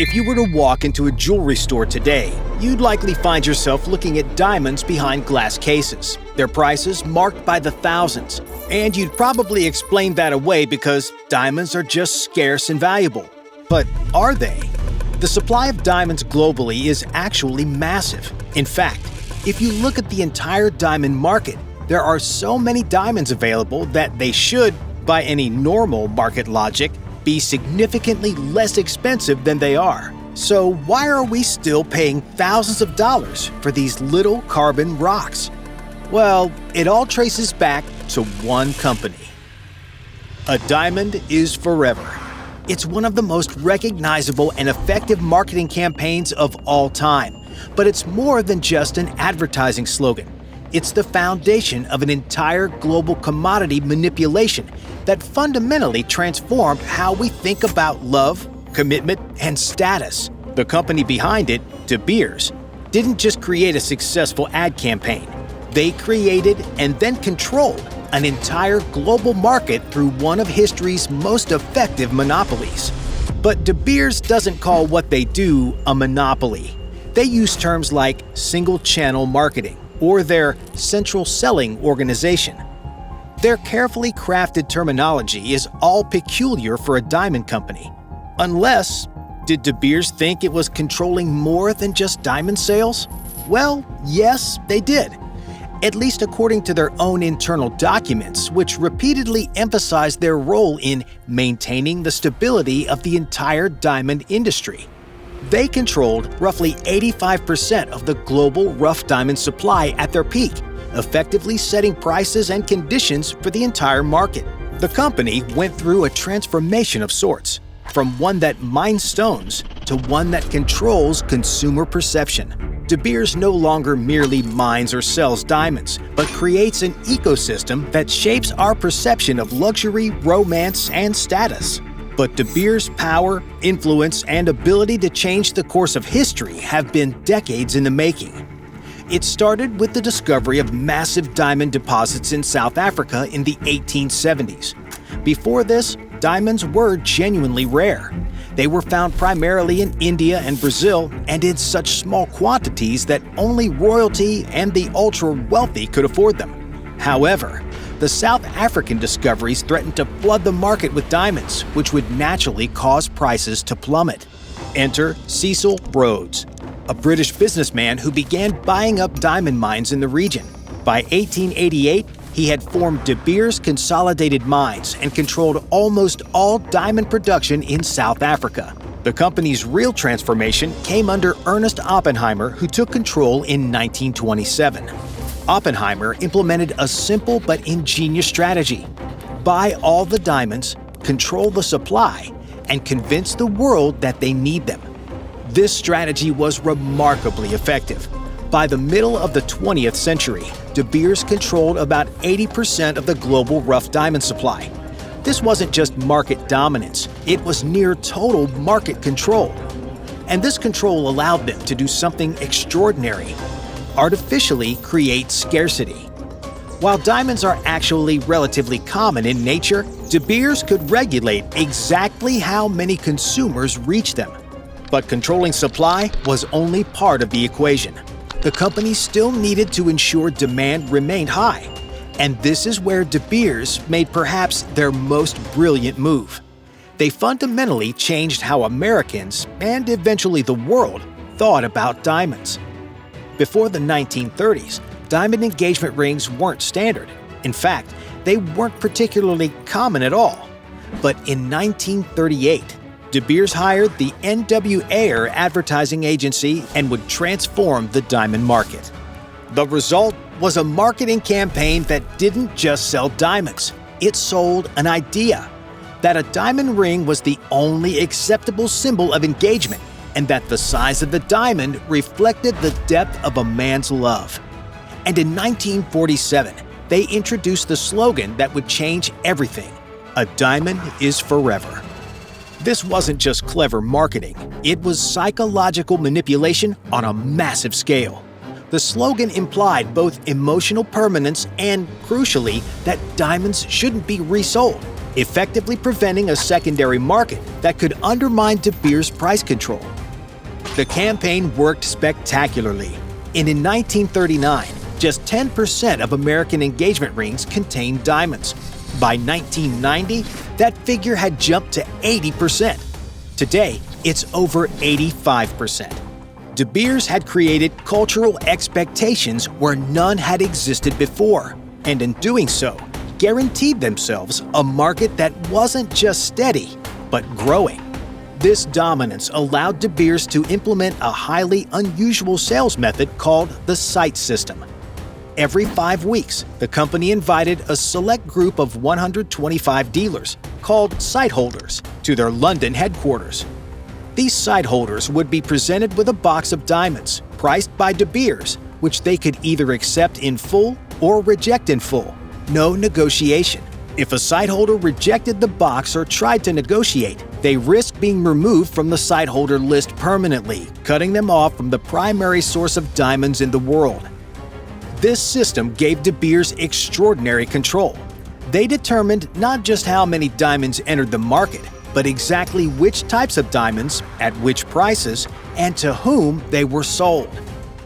If you were to walk into a jewelry store today, you'd likely find yourself looking at diamonds behind glass cases, their prices marked by the thousands. And you'd probably explain that away because diamonds are just scarce and valuable. But are they? The supply of diamonds globally is actually massive. In fact, if you look at the entire diamond market, there are so many diamonds available that they should, by any normal market logic, be significantly less expensive than they are. So why are we still paying thousands of dollars for these little carbon rocks? Well, it all traces back to one company. A diamond is forever. It's one of the most recognizable and effective marketing campaigns of all time. But it's more than just an advertising slogan. It's the foundation of an entire global commodity manipulation that fundamentally transformed how we think about love, commitment, and status. The company behind it, De Beers, didn't just create a successful ad campaign. They created and then controlled an entire global market through one of history's most effective monopolies. But De Beers doesn't call what they do a monopoly. They use terms like single-channel marketing or their central selling organization. Their carefully crafted terminology is all peculiar for a diamond company. Unless, did De Beers think it was controlling more than just diamond sales? Well, yes, they did. At least according to their own internal documents, which repeatedly emphasized their role in maintaining the stability of the entire diamond industry. They controlled roughly 85% of the global rough diamond supply at their peak, effectively setting prices and conditions for the entire market. The company went through a transformation of sorts, from one that mines stones to one that controls consumer perception. De Beers no longer merely mines or sells diamonds, but creates an ecosystem that shapes our perception of luxury, romance, and status. But De Beers' power, influence, and ability to change the course of history have been decades in the making. It started with the discovery of massive diamond deposits in South Africa in the 1870s. Before this, diamonds were genuinely rare. They were found primarily in India and Brazil, and in such small quantities that only royalty and the ultra-wealthy could afford them. However, the South African discoveries threatened to flood the market with diamonds, which would naturally cause prices to plummet. Enter Cecil Rhodes, a British businessman who began buying up diamond mines in the region. By 1888, he had formed De Beers Consolidated Mines and controlled almost all diamond production in South Africa. The company's real transformation came under Ernest Oppenheimer, who took control in 1927. Oppenheimer implemented a simple but ingenious strategy: buy all the diamonds, control the supply, and convince the world that they need them. This strategy was remarkably effective. By the middle of the 20th century, De Beers controlled about 80% of the global rough diamond supply. This wasn't just market dominance, it was near total market control. And this control allowed them to do something extraordinary: artificially create scarcity. While diamonds are actually relatively common in nature, De Beers could regulate exactly how many consumers reach them. But controlling supply was only part of the equation. The company still needed to ensure demand remained high. And this is where De Beers made perhaps their most brilliant move. They fundamentally changed how Americans, and eventually the world, thought about diamonds. Before the 1930s, diamond engagement rings weren't standard. In fact, they weren't particularly common at all. But in 1938, De Beers hired the N.W. Ayer advertising agency and would transform the diamond market. The result was a marketing campaign that didn't just sell diamonds. It sold an idea that a diamond ring was the only acceptable symbol of engagement, and that the size of the diamond reflected the depth of a man's love. And in 1947, they introduced the slogan that would change everything: "A diamond is forever." This wasn't just clever marketing, it was psychological manipulation on a massive scale. The slogan implied both emotional permanence and, crucially, that diamonds shouldn't be resold. effectively preventing a secondary market that could undermine De Beers' price control. The campaign worked spectacularly, and in 1939, just 10% of American engagement rings contained diamonds. By 1990, that figure had jumped to 80%. Today, it's over 85%. De Beers had created cultural expectations where none had existed before, and in doing so, guaranteed themselves a market that wasn't just steady, but growing. This dominance allowed De Beers to implement a highly unusual sales method called the site system. Every 5 weeks, the company invited a select group of 125 dealers, called site holders, to their London headquarters. These site holders would be presented with a box of diamonds, priced by De Beers, which they could either accept in full or reject in full. No negotiation. If a site holder rejected the box or tried to negotiate, they risked being removed from the site holder list permanently, cutting them off from the primary source of diamonds in the world. This system gave De Beers extraordinary control. They determined not just how many diamonds entered the market, but exactly which types of diamonds, at which prices, and to whom they were sold.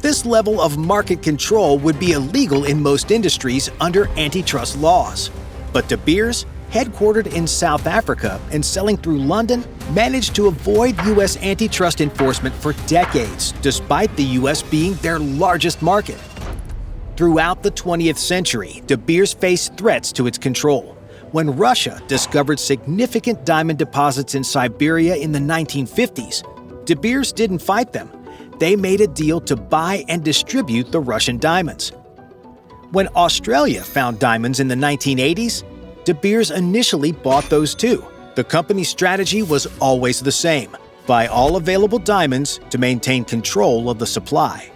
This level of market control would be illegal in most industries under antitrust laws. But De Beers, headquartered in South Africa and selling through London, managed to avoid U.S. antitrust enforcement for decades, despite the U.S. being their largest market. Throughout the 20th century, De Beers faced threats to its control. When Russia discovered significant diamond deposits in Siberia in the 1950s, De Beers didn't fight them. They made a deal to buy and distribute the Russian diamonds. When Australia found diamonds in the 1980s, De Beers initially bought those too. The company's strategy was always the same: buy all available diamonds to maintain control of the supply.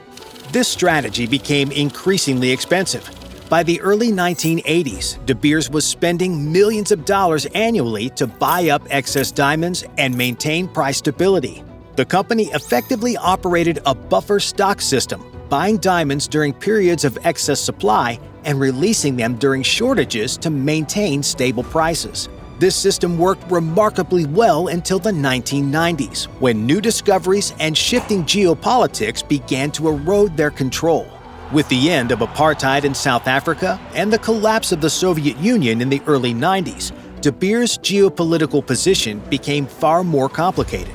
This strategy became increasingly expensive. By the early 1980s, De Beers was spending millions of dollars annually to buy up excess diamonds and maintain price stability. The company effectively operated a buffer stock system, buying diamonds during periods of excess supply and releasing them during shortages to maintain stable prices. This system worked remarkably well until the 1990s, when new discoveries and shifting geopolitics began to erode their control. With the end of apartheid in South Africa and the collapse of the Soviet Union in the early 90s, De Beers' geopolitical position became far more complicated.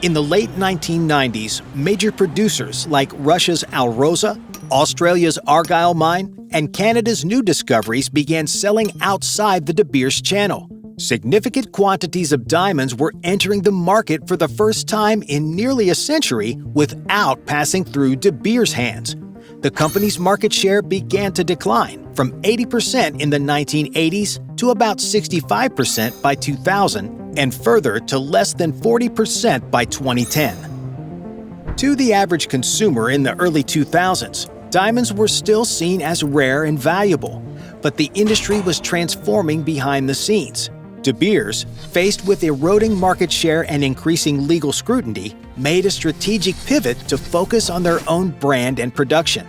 In the late 1990s, major producers like Russia's Alrosa, Australia's Argyle mine, and Canada's new discoveries began selling outside the De Beers channel. Significant quantities of diamonds were entering the market for the first time in nearly a century without passing through De Beers' hands. The company's market share began to decline from 80% in the 1980s to about 65% by 2000, and further to less than 40% by 2010. To the average consumer in the early 2000s, diamonds were still seen as rare and valuable, but the industry was transforming behind the scenes. De Beers, faced with eroding market share and increasing legal scrutiny, made a strategic pivot to focus on their own brand and production.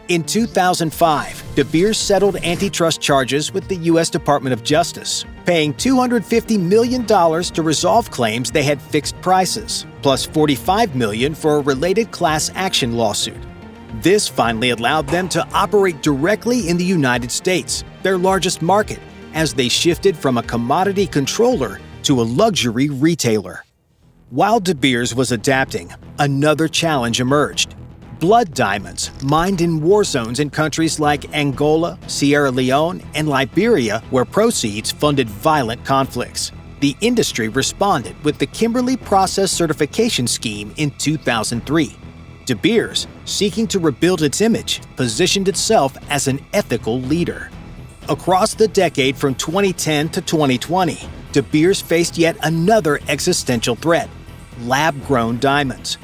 In 2005, De Beers settled antitrust charges with the U.S. Department of Justice, paying $250 million to resolve claims they had fixed prices, plus $45 million for a related class action lawsuit. This finally allowed them to operate directly in the United States, their largest market, as they shifted from a commodity controller to a luxury retailer. While De Beers was adapting, another challenge emerged: blood diamonds, mined in war zones in countries like Angola, Sierra Leone, and Liberia, where proceeds funded violent conflicts. The industry responded with the Kimberley Process Certification Scheme in 2003. De Beers, seeking to rebuild its image, positioned itself as an ethical leader. Across the decade from 2010 to 2020, De Beers faced yet another existential threat: lab-grown diamonds.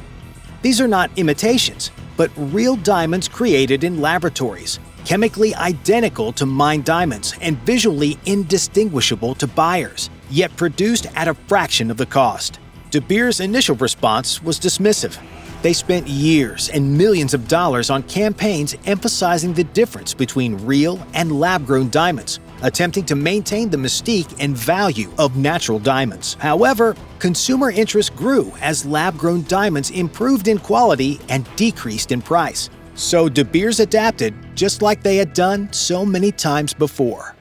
These are not imitations, but real diamonds created in laboratories, chemically identical to mined diamonds and visually indistinguishable to buyers, yet produced at a fraction of the cost. De Beers' initial response was dismissive. They spent years and millions of dollars on campaigns emphasizing the difference between real and lab-grown diamonds, attempting to maintain the mystique and value of natural diamonds. However, consumer interest grew as lab-grown diamonds improved in quality and decreased in price. So De Beers adapted, just like they had done so many times before.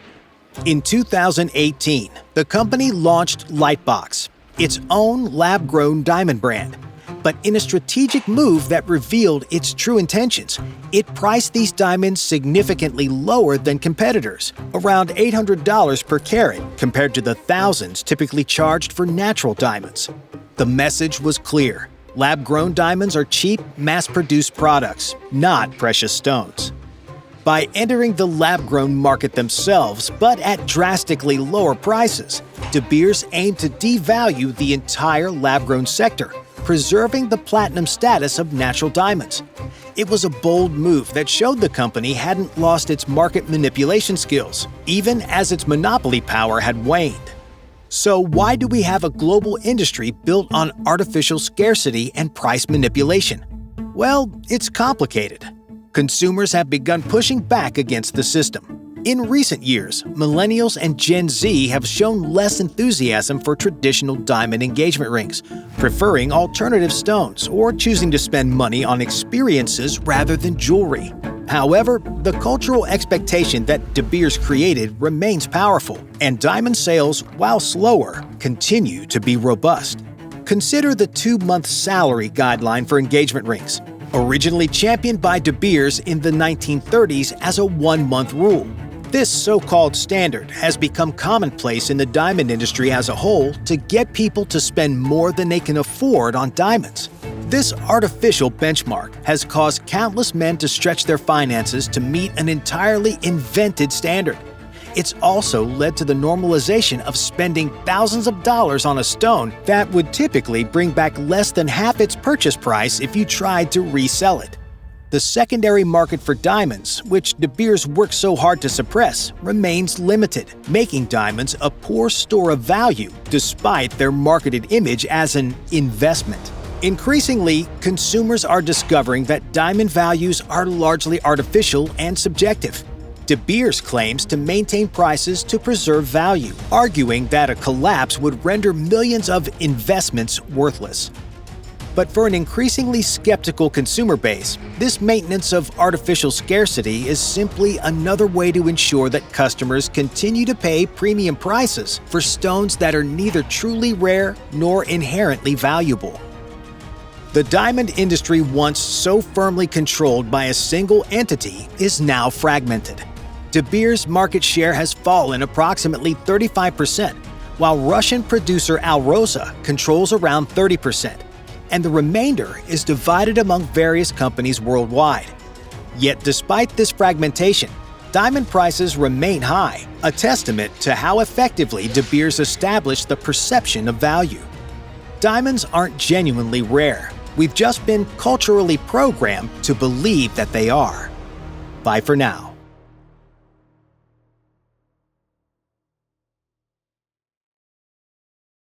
In 2018, the company launched Lightbox, its own lab-grown diamond brand. But in a strategic move that revealed its true intentions, it priced these diamonds significantly lower than competitors, around $800 per carat compared to the thousands typically charged for natural diamonds. The message was clear: lab-grown diamonds are cheap, mass-produced products, not precious stones. By entering the lab-grown market themselves, but at drastically lower prices, De Beers aimed to devalue the entire lab-grown sector, preserving the platinum status of natural diamonds. It was a bold move that showed the company hadn't lost its market manipulation skills, even as its monopoly power had waned. So why do we have a global industry built on artificial scarcity and price manipulation? Well, it's complicated. Consumers have begun pushing back against the system. In recent years, millennials and Gen Z have shown less enthusiasm for traditional diamond engagement rings, preferring alternative stones or choosing to spend money on experiences rather than jewelry. However, the cultural expectation that De Beers created remains powerful, and diamond sales, while slower, continue to be robust. Consider the 2-month salary guideline for engagement rings, originally championed by De Beers in the 1930s as a 1-month rule. This so-called standard has become commonplace in the diamond industry as a whole to get people to spend more than they can afford on diamonds. This artificial benchmark has caused countless men to stretch their finances to meet an entirely invented standard. It's also led to the normalization of spending thousands of dollars on a stone that would typically bring back less than half its purchase price if you tried to resell it. The secondary market for diamonds, which De Beers worked so hard to suppress, remains limited, making diamonds a poor store of value despite their marketed image as an investment. Increasingly, consumers are discovering that diamond values are largely artificial and subjective. De Beers claims to maintain prices to preserve value, arguing that a collapse would render millions of investments worthless. But for an increasingly skeptical consumer base, this maintenance of artificial scarcity is simply another way to ensure that customers continue to pay premium prices for stones that are neither truly rare nor inherently valuable. The diamond industry, once so firmly controlled by a single entity, is now fragmented. De Beers' market share has fallen approximately 35%, while Russian producer Alrosa controls around 30%. And the remainder is divided among various companies worldwide. Yet despite this fragmentation, diamond prices remain high, a testament to how effectively De Beers established the perception of value. Diamonds aren't genuinely rare. We've just been culturally programmed to believe that they are. Bye for now.